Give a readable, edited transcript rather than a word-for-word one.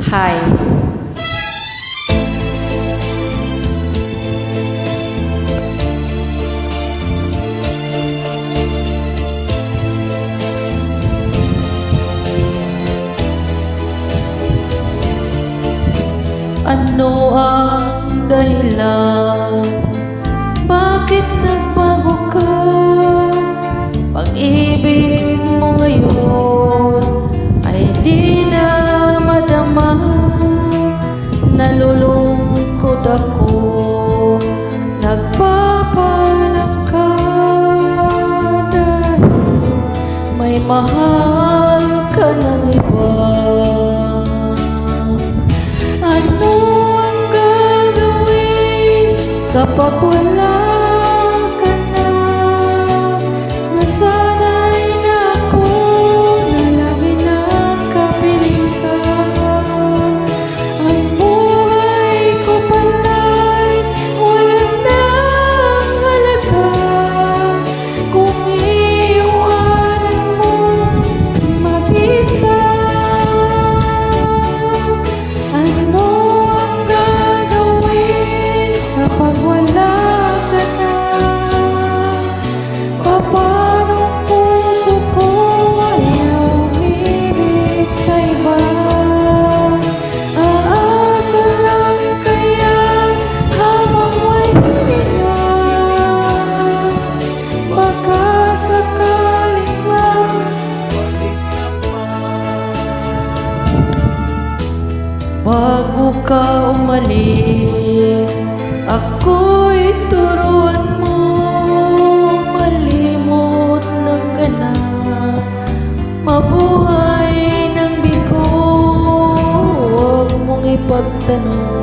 Hi. Ano ang dahilan? Bakit nagbago ka? Pag-ibig mo ngayon ay di na madama. Nalulungkot ako, nagpapalam ka dahil may mahal ka ng iba. Ano ang gagawin kapag wala ka na? Nasanay na ako na lagi nakapiling ka. Ang buhay ko pala'y wala nang halaga kung iiwanan mo mag-isa. Kapag wala ka na, papanong puso ko ay umibig sa iba? Aasa lang kaya habang may hininga, baka sakaling lang bago ka umalis. Ako'y turuan mo malimot ng ganap, mabuhay ng bigo. Huwag mong ipagtanong